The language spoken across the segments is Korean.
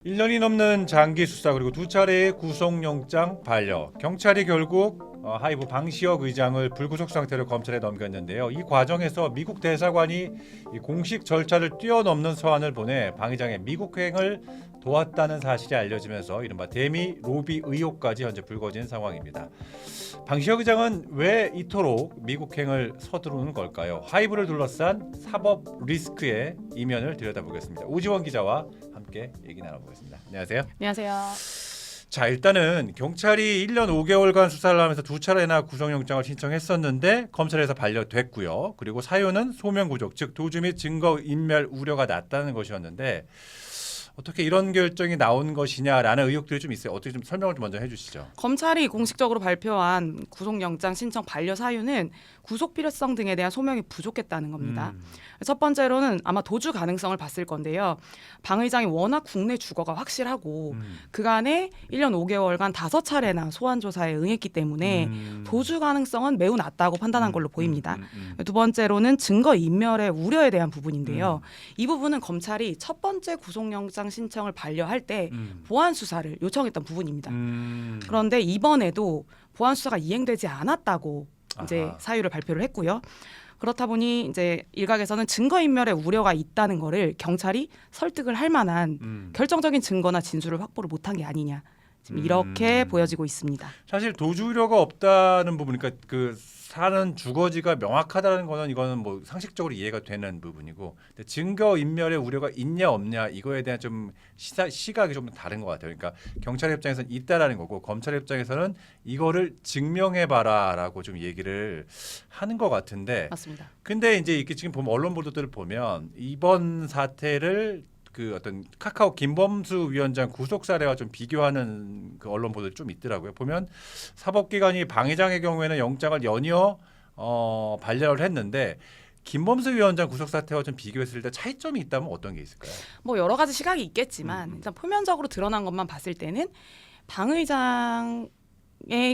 1년이 넘는 장기 수사 그리고 두 차례의 구속영장 반려. 경찰이 결국 하이브 방시혁 의장을 불구속 상태로 검찰에 넘겼는데요. 이 과정에서 미국 대사관이 이 공식 절차를 뛰어넘는 서한을 보내 방 의장의 미국행을 도왔다는 사실이 알려지면서 이른바 대미 로비 의혹까지 현재 불거진 상황입니다. 방시혁 의장은 왜 이토록 미국행을 서두르는 걸까요? 하이브를 둘러싼 사법 리스크의 이면을 들여다보겠습니다. 오지원 기자와 함께 얘기 나눠보겠습니다. 안녕하세요. 안녕하세요. 자, 일단은 경찰이 1년 5개월간 수사를 하면서 두 차례나 구속영장을 신청했었는데 검찰에서 반려됐고요. 그리고 사유는 소명구족, 즉 도주 및 증거 인멸 우려가 낮다는 것이었는데 어떻게 이런 결정이 나온 것이냐라는 의혹들이 좀 있어요. 어떻게 좀 설명을 좀 먼저 해주시죠. 검찰이 공식적으로 발표한 구속영장 신청 반려 사유는 구속 필요성 등에 대한 소명이 부족했다는 겁니다. 첫 번째로는 아마 도주 가능성을 봤을 건데요. 방 의장이 워낙 국내 주거가 확실하고 그간에 1년 5개월간 5차례나 소환 조사에 응했기 때문에 도주 가능성은 매우 낮다고 판단한 걸로 보입니다. 두 번째로는 증거 인멸의 우려에 대한 부분인데요. 이 부분은 검찰이 첫 번째 구속영장 신청을 반려할 때 보안 수사를 요청했던 부분입니다. 그런데 이번에도 보안 수사가 이행되지 않았다고 이제 사유를 발표를 했고요. 그렇다 보니 이제 일각에서는 증거인멸의 우려가 있다는 거를 경찰이 설득을 할 만한 결정적인 증거나 진술을 확보를 못한 게 아니냐. 지금 이렇게 보여지고 있습니다. 사실 도주 우려가 없다는 부분, 그러니까 그 사는 주거지가 명확하다는 거는 이거는 뭐 상식적으로 이해가 되는 부분이고, 근데 증거 인멸의 우려가 있냐 없냐 이거에 대한 좀 시각이 좀 다른 것 같아요. 그러니까 경찰 입장에서는 있다라는 거고 검찰 입장에서는 이거를 증명해봐라라고 좀 얘기를 하는 것 같은데. 맞습니다. 근데 이제 이렇게 지금 보면 언론 보도들을 보면 이번 사태를 그 어떤 카카오 김범수 위원장 구속 사례와 좀 비교하는 그 언론 보도도 좀 있더라고요. 보면 사법기관이 방 의장의 경우에는 영장을 연이어 반려를 했는데 김범수 위원장 구속 사태와 좀 비교했을 때 차이점이 있다면 어떤 게 있을까요? 뭐 여러 가지 시각이 있겠지만 일단 표면적으로 드러난 것만 봤을 때는 방 의장의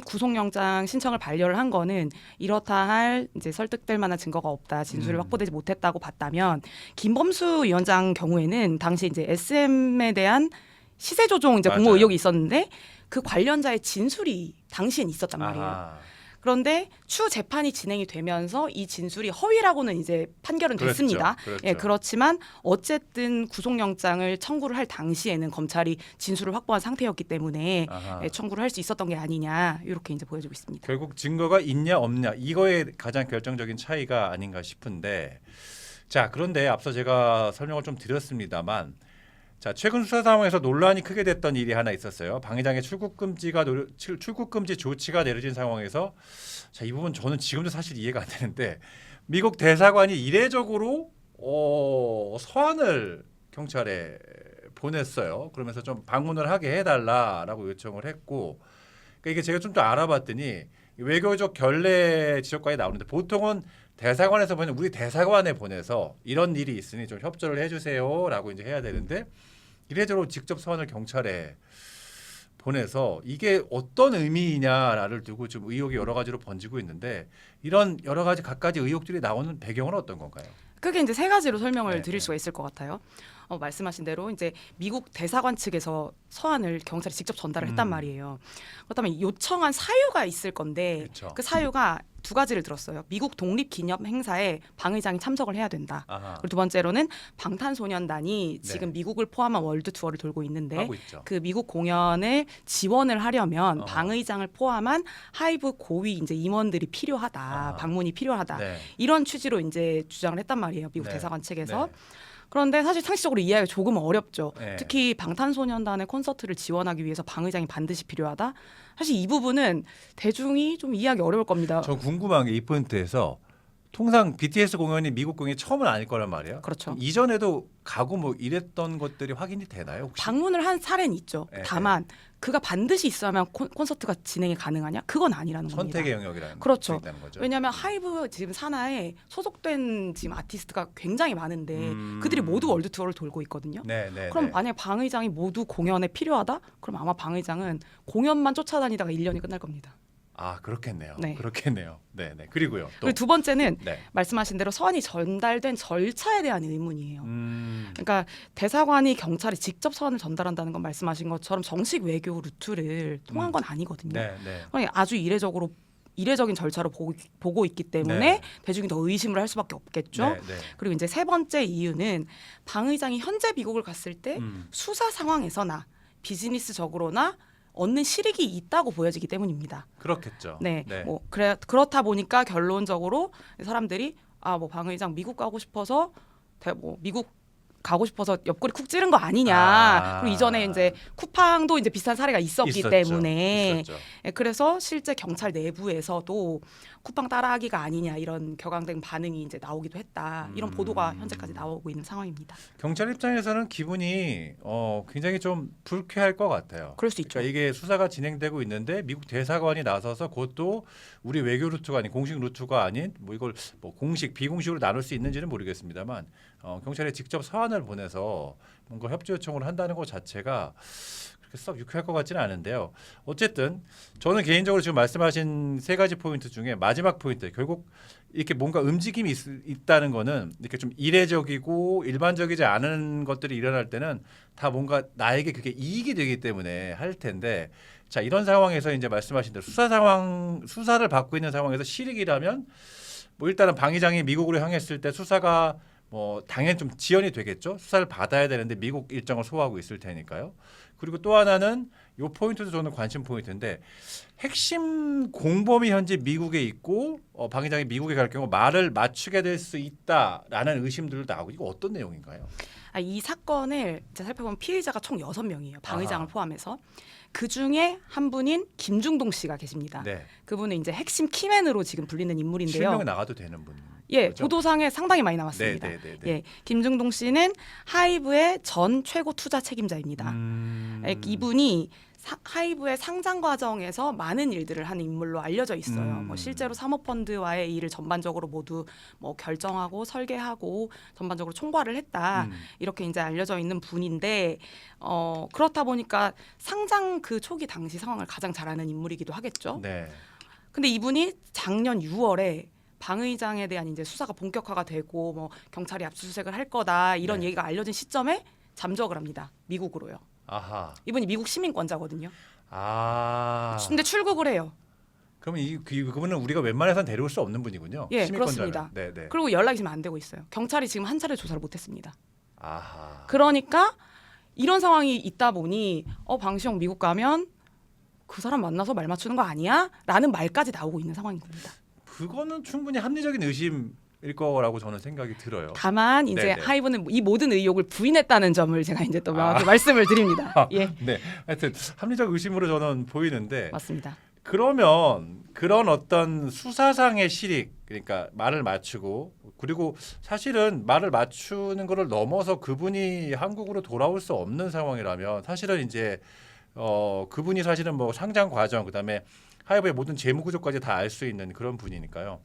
구속영장 신청을 반려를 한 거는 이렇다 할 이제 설득될 만한 증거가 없다, 진술이 확보되지 못했다고 봤다면 김범수 위원장 경우에는 당시 이제 SM에 대한 시세 조종 이제 공모 의혹이 있었는데 그 관련자의 진술이 당시엔 있었단 말이에요. 아하. 그런데 추후 재판이 진행이 되면서 이 진술이 허위라고는 이제 판결은 됐습니다. 그렇죠. 예, 그렇지만 어쨌든 구속영장을 청구를 할 당시에는 검찰이 진술을 확보한 상태였기 때문에 예, 청구를 할 수 있었던 게 아니냐 이렇게 이제 보여지고 있습니다. 결국 증거가 있냐 없냐 이거에 가장 결정적인 차이가 아닌가 싶은데, 자 그런데 앞서 제가 설명을 좀 드렸습니다만, 자 최근 수사 상황에서 논란이 크게 됐던 일이 하나 있었어요. 방 의장의 출국 금지 조치가 내려진 상황에서, 자 이 부분 저는 지금도 사실 이해가 안 되는데 미국 대사관이 이례적으로 서한을 경찰에 보냈어요. 그러면서 좀 방문을 하게 해달라라고 요청을 했고, 그러니까 이게 제가 좀 더 알아봤더니 외교적 결례 지적과에 나오는데 보통은 대사관에서 보내는 우리 대사관에 보내서 이런 일이 있으니 좀 협조를 해주세요라고 이제 해야 되는데 이례적으로 직접 서한을 경찰에 보내서 이게 어떤 의미냐를 두고 좀 의혹이 여러 가지로 번지고 있는데, 이런 여러 가지 갖가지 의혹들이 나오는 배경은 어떤 건가요? 크게 이제 세 가지로 설명을 네, 드릴 수가 있을 것 같아요. 말씀하신 대로 이제 미국 대사관 측에서 서한을 경찰에 직접 전달을 했단 말이에요. 그렇다면 요청한 사유가 있을 건데 그쵸. 그 사유가 두 가지를 들었어요. 미국 독립기념 행사에 방 의장이 참석을 해야 된다. 아하. 그리고 두 번째로는 방탄소년단이 네. 지금 미국을 포함한 월드 투어를 돌고 있는데 하고 있죠. 그 미국 공연을 지원을 하려면 방 의장을 포함한 하이브 고위 이제 임원들이 필요하다, 아하. 방문이 필요하다. 네. 이런 취지로 이제 주장을 했단 말이에요. 미국 네. 대사관 측에서. 네. 그런데 사실 상식적으로 이해하기 조금 어렵죠. 네. 특히 방탄소년단의 콘서트를 지원하기 위해서 방 의장이 반드시 필요하다. 사실 이 부분은 대중이 좀 이해하기 어려울 겁니다. 저 궁금한 게 이 포인트에서 통상 BTS 공연이 미국 공연이 처음은 아닐 거란 말이에요. 그렇죠. 이전에도 가고 뭐 이랬던 것들이 확인이 되나요? 혹시? 방문을 한 사례는 있죠. 네, 다만 그가 반드시 있어야만 콘서트가 진행이 가능하냐? 그건 아니라는 겁니다. 선택의 영역이라는 그렇죠. 있다는 거죠. 왜냐하면 하이브 지금 산하에 소속된 지금 아티스트가 굉장히 많은데 그들이 모두 월드 투어를 돌고 있거든요. 네. 그럼 만약 방 의장이 모두 공연에 필요하다? 그럼 아마 방 의장은 공연만 쫓아다니다가 1년이 끝날 겁니다. 아 그렇겠네요. 네. 그렇겠네요. 네네. 그리고요. 또 그리고 두 번째는 네. 말씀하신 대로 서한이 전달된 절차에 대한 의문이에요. 그러니까 대사관이 경찰에 직접 서한을 전달한다는 건 말씀하신 것처럼 정식 외교 루트를 통한 건 아니거든요. 네, 네. 그러니까 아주 이례적인 절차로 보고 있기 때문에 네. 대중이 더 의심을 할 수밖에 없겠죠. 네, 네. 그리고 이제 세 번째 이유는 방 의장이 현재 미국을 갔을 때 수사 상황에서나 비즈니스적으로나 얻는 실익이 있다고 보여지기 때문입니다. 그렇겠죠. 네, 뭐 그렇다 보니까 결론적으로 사람들이 뭐 방 의장 미국 가고 싶어서 미국 가고 싶어서 옆구리 쿡 찌른 거 아니냐. 그리고 이전에 이제 쿠팡도 이제 비슷한 사례가 있었기 때문에 있었죠. 그래서 실제 경찰 내부에서도 쿠팡 따라하기가 아니냐 이런 격앙된 반응이 이제 나오기도 했다. 이런 보도가 현재까지 나오고 있는 상황입니다. 경찰 입장에서는 기분이 굉장히 좀 불쾌할 것 같아요. 그럴 수 있죠. 그러니까 이게 수사가 진행되고 있는데 미국 대사관이 나서서 그것도 우리 외교 루트가 아닌 공식 루트가 아닌 뭐 이걸 뭐 공식 비공식으로 나눌 수 있는지는 모르겠습니다만 경찰에 직접 서한을 보내서 뭔가 협조 요청을 한다는 것 자체가 그렇게 썩 유쾌할 것 같지는 않은데요. 어쨌든 저는 개인적으로 지금 말씀하신 세 가지 포인트 중에 마지막 포인트 결국 이렇게 뭔가 움직임이 있다는 거는 이렇게 좀 이례적이고 일반적이지 않은 것들이 일어날 때는 다 뭔가 나에게 그게 이익이 되기 때문에 할 텐데 자 이런 상황에서 이제 말씀하신 대로 수사를 받고 있는 상황에서 실익이라면 뭐 일단은 방 의장이 미국으로 향했을 때 수사가 뭐 당연히 좀 지연이 되겠죠. 수사를 받아야 되는데 미국 일정을 소화하고 있을 테니까요. 그리고 또 하나는 요 포인트도 저는 관심 포인트인데 핵심 공범이 현재 미국에 있고 방 의장이 미국에 갈 경우 말을 맞추게 될 수 있다라는 의심들도 나오고 이거 어떤 내용인가요? 이 사건을 이제 살펴보면 피의자가 총 6명이에요. 방 의장을 아하. 포함해서. 그 중에 한 분인 김중동 씨가 계십니다. 네. 그분은 이제 핵심 키맨으로 지금 불리는 인물인데요. 실명 나가도 되는 분. 예, 그렇죠? 보도상에 상당히 많이 나왔습니다. 네, 네, 네, 네. 예, 김중동 씨는 하이브의 전 최고 투자 책임자입니다. 이분이 하이브의 상장 과정에서 많은 일들을 하는 인물로 알려져 있어요. 뭐 실제로 사모펀드와의 일을 전반적으로 모두 뭐 결정하고 설계하고 전반적으로 총괄을 했다. 이렇게 이제 알려져 있는 분인데 그렇다 보니까 상장 그 초기 당시 상황을 가장 잘 아는 인물이기도 하겠죠. 네. 근데 이분이 작년 6월에 방 의장에 대한 이제 수사가 본격화가 되고 뭐 경찰이 압수수색을 할 거다 이런 네. 얘기가 알려진 시점에 잠적을 합니다. 미국으로요. 아하. 이분이 미국 시민권자거든요. 아. 근데 출국을 해요. 그러면 그분은 우리가 웬만해서는 데려올 수 없는 분이군요. 예, 시민권자는. 그렇습니다. 네, 네. 그리고 연락이 지금 안 되고 있어요. 경찰이 지금 한 차례 조사를 못했습니다. 아하. 그러니까 이런 상황이 있다 보니 방시영 미국 가면 그 사람 만나서 말 맞추는 거 아니야? 라는 말까지 나오고 있는 상황인 겁니다. 그거는 충분히 합리적인 의심일 거라고 저는 생각이 들어요. 다만 이제 네네. 하이브는 이 모든 의혹을 부인했다는 점을 제가 이제 또 명확히 말씀을 드립니다. 예, 네, 하여튼 합리적 의심으로 저는 보이는데 맞습니다. 그러면 그런 어떤 수사상의 실익 그러니까 말을 맞추고 그리고 사실은 말을 맞추는 거를 넘어서 그분이 한국으로 돌아올 수 없는 상황이라면 사실은 이제 그분이 사실은 뭐 상장 과정 그다음에 하이브의 모든 재무 구조까지 다 알 수 있는 그런 분이니까요.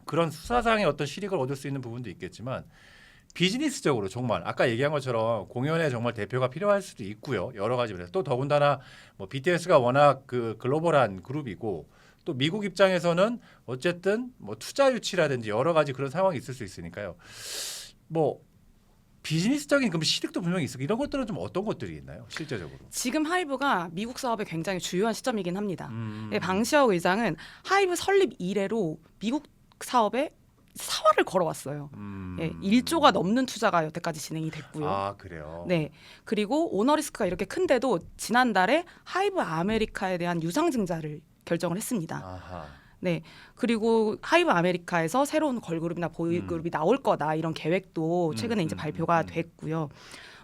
그런 수사상의 어떤 실익을 얻을 수 있는 부분도 있겠지만 비즈니스적으로 정말 아까 얘기한 것처럼 공연에 정말 대표가 필요할 수도 있고요. 여러 가지 면에서 또 더군다나 뭐 BTS가 워낙 그 글로벌한 그룹이고 또 미국 입장에서는 어쨌든 뭐 투자 유치라든지 여러 가지 그런 상황이 있을 수 있으니까요. 뭐 비즈니스적인 그럼 실익도 분명히 있고 이런 것들은 좀 어떤 것들이 있나요? 실제적으로. 지금 하이브가 미국 사업에 굉장히 주요한 시점이긴 합니다. 방시혁 의장은 하이브 설립 이래로 미국 사업에 사활을 걸어왔어요. 예, 1조가 넘는 투자가 여태까지 진행이 됐고요. 아 그래요. 네, 그리고 오너리스크가 이렇게 큰데도 지난달에 하이브 아메리카에 대한 유상증자를 결정을 했습니다. 아하. 네, 그리고 하이브 아메리카에서 새로운 걸그룹이나 보이그룹이 나올 거다 이런 계획도 최근에 이제 발표가 됐고요.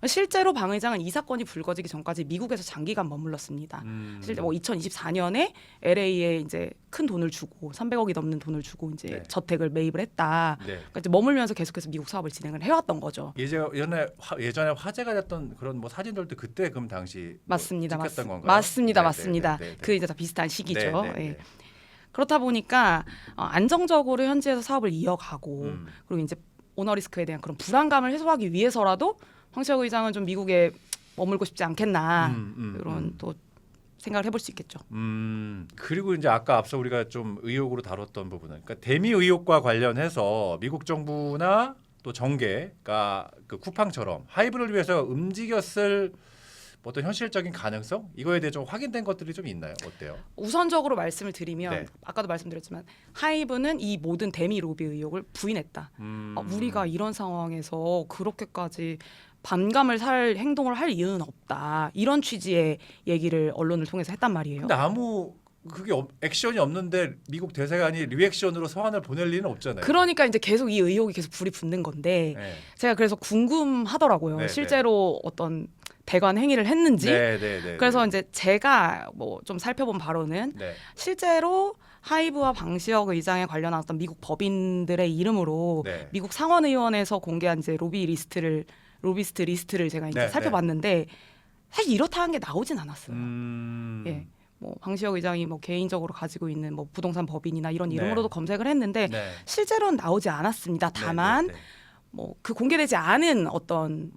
실제로 방 의장은 이 사건이 불거지기 전까지 미국에서 장기간 머물렀습니다. 실제 뭐 2024년에 LA에 이제 큰 돈을 주고 300억이 넘는 돈을 주고 이제 네. 저택을 매입을 했다. 네. 그러니까 이제 머물면서 계속해서 미국 사업을 진행을 해왔던 거죠. 예전에 화제가 됐던 그런 뭐 사진들도 그때 그럼 당시 맞습니다, 뭐 찍혔던 건가요? 맞습니다, 네, 맞습니다. 네, 네, 네. 그 이제 다 비슷한 시기죠. 네, 네, 네. 예. 그렇다 보니까 안정적으로 현지에서 사업을 이어가고 그리고 이제 오너리스크에 대한 그런 불안감을 해소하기 위해서라도 황시혁 의장은 좀 미국에 머물고 싶지 않겠나 이런 또 생각을 해볼 수 있겠죠. 그리고 이제 아까 앞서 우리가 좀 의혹으로 다뤘던 부분은 그러니까 대미 의혹과 관련해서 미국 정부나 또 정계가 그 쿠팡처럼 하이브를 위해서 움직였을 어떤 현실적인 가능성 이거에 대해 좀 확인된 것들이 좀 있나요? 어때요? 우선적으로 말씀을 드리면 네. 아까도 말씀드렸지만 하이브는 이 모든 대미 로비 의혹을 부인했다. 우리가 이런 상황에서 그렇게까지 반감을 살 행동을 할 이유는 없다. 이런 취지의 얘기를 언론을 통해서 했단 말이에요. 근데 아무 그게 액션이 없는데 미국 대사관이 리액션으로 소환을 보낼 리는 없잖아요. 그러니까 이제 계속 이 의혹이 계속 불이 붙는 건데 네. 제가 그래서 궁금하더라고요. 네, 실제로 어떤 대관 행위를 했는지. 네. 그래서 이제 제가 뭐 좀 살펴본 바로는 네. 실제로 하이브와 방시혁 의장에 관련한 어떤 미국 법인들의 이름으로 네. 미국 상원의원에서 공개한 이제 로비스트 리스트를 제가 이제 네, 살펴봤는데 사실 이렇다 한 게 나오진 않았어요. 예. 뭐 방시혁 의장이 뭐 개인적으로 가지고 있는 뭐 부동산 법인이나 이런 네. 이름으로도 검색을 했는데 네. 실제로는 나오지 않았습니다. 다만 네. 뭐 그 공개되지 않은 어떤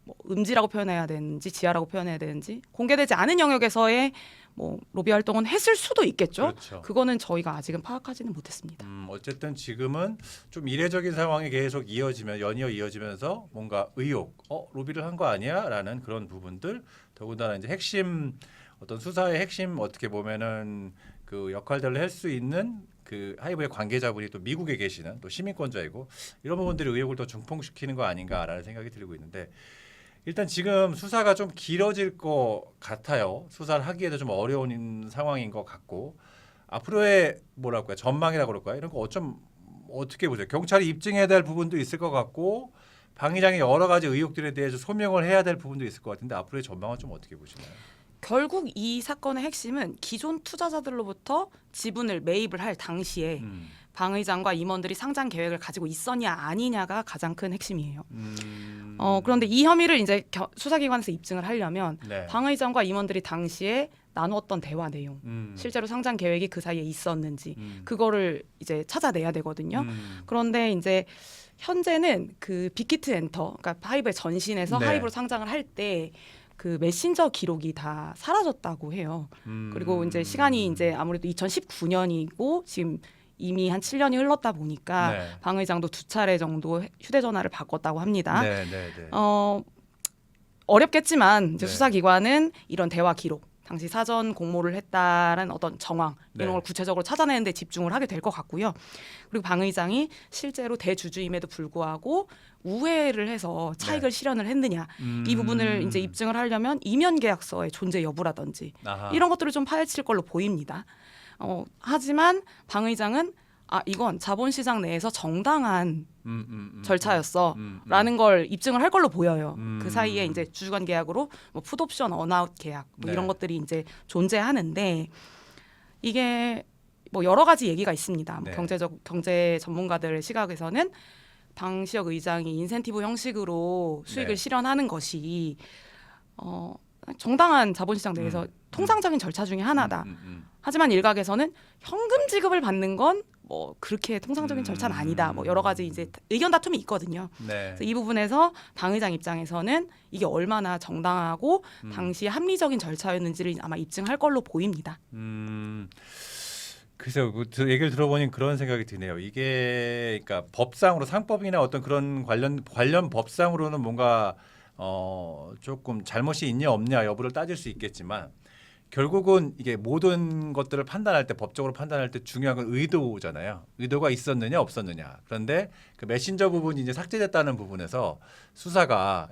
뭐 음지라고 표현해야 되는지 지하라고 표현해야 되는지 공개되지 않은 영역에서의 뭐 로비 활동은 했을 수도 있겠죠. 그렇죠. 그거는 저희가 아직은 파악하지는 못했습니다. 어쨌든 지금은 좀 이례적인 상황이 계속 연이어 이어지면서 뭔가 의혹, 로비를 한 거 아니야라는 그런 부분들, 더군다나 이제 핵심 어떤 수사의 핵심 어떻게 보면은 그 역할들을 할 수 있는 그 하이브의 관계자분이 또 미국에 계시는 또 시민권자이고 이런 부분들이 의혹을 더 증폭시키는 거 아닌가라는 생각이 들고 있는데 일단 지금 수사가 좀 길어질 것 같아요. 수사를 하기에도 좀 어려운 상황인 것 같고 앞으로의 뭐랄까요 전망이라고 그럴까요? 이런 거 어떻게 보세요? 경찰이 입증해야 될 부분도 있을 것 같고 방 의장의 여러 가지 의혹들에 대해서 소명을 해야 될 부분도 있을 것 같은데 앞으로의 전망은 좀 어떻게 보시나요? 결국 이 사건의 핵심은 기존 투자자들로부터 지분을 매입을 할 당시에 방 의장과 임원들이 상장 계획을 가지고 있었냐 아니냐가 가장 큰 핵심이에요. 그런데 이 혐의를 이제 수사기관에서 입증을 하려면 네. 방 의장과 임원들이 당시에 나누었던 대화 내용, 실제로 상장 계획이 그 사이에 있었는지 그거를 이제 찾아내야 되거든요. 그런데 이제 현재는 그 빅히트 엔터, 그러니까 하이브의 전신에서 네. 하이브로 상장을 할 때 그 메신저 기록이 다 사라졌다고 해요. 그리고 이제 시간이 이제 아무래도 2019년이고 지금 이미 한 7년이 흘렀다 보니까 네. 방 의장도 2차례 정도 휴대전화를 바꿨다고 합니다. 네. 어렵겠지만 이제 네. 수사기관은 이런 대화 기록, 당시 사전 공모를 했다는 어떤 정황 이런 네. 걸 구체적으로 찾아내는 데 집중을 하게 될 것 같고요. 그리고 방 의장이 실제로 대주주임에도 불구하고 우회를 해서 차익을 실현을 했느냐 이 부분을 이제 입증을 하려면 이면 계약서의 존재 여부라든지 아하. 이런 것들을 좀 파헤칠 걸로 보입니다. 하지만 방 의장은 이건 자본시장 내에서 정당한 절차였어라는 걸 입증을 할 걸로 보여요. 그 사이에 이제 주주관 계약으로 뭐 풋옵션 언아웃 계약 뭐 네. 이런 것들이 이제 존재하는데 이게 뭐 여러 가지 얘기가 있습니다. 뭐 네. 경제 전문가들의 시각에서는 방시혁 의장이 인센티브 형식으로 수익을 네. 실현하는 것이 정당한 자본시장 내에서 통상적인 절차 중에 하나다. 하지만 일각에서는 현금 지급을 받는 건 뭐 그렇게 통상적인 절차는 아니다. 뭐 여러 가지 이제 의견 다툼이 있거든요. 네. 그래서 이 부분에서 방 의장 입장에서는 이게 얼마나 정당하고 당시 합리적인 절차였는지를 아마 입증할 걸로 보입니다. 글쎄요, 그 얘기를 들어보니 그런 생각이 드네요. 이게 그러니까 법상으로 상법이나 어떤 그런 관련 법상으로는 뭔가 조금 잘못이 있냐 없냐 여부를 따질 수 있겠지만 결국은 이게 모든 것들을 판단할 때 법적으로 판단할 때 중요한 건 의도잖아요. 의도가 있었느냐 없었느냐. 그런데 그 메신저 부분이 이제 삭제됐다는 부분에서 수사가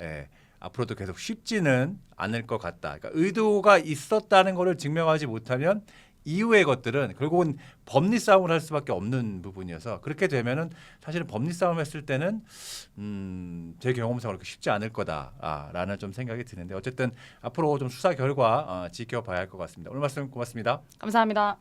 앞으로도 계속 쉽지는 않을 것 같다. 그러니까 의도가 있었다는 것을 증명하지 못하면 이후의 것들은 결국은 법리 싸움을 할 수밖에 없는 부분이어서 그렇게 되면은 사실은 법리 싸움 했을 때는 제 경험상 그렇게 쉽지 않을 거다라는 좀 생각이 드는데 어쨌든 앞으로 좀 수사 결과 지켜봐야 할 것 같습니다. 오늘 말씀 고맙습니다. 감사합니다.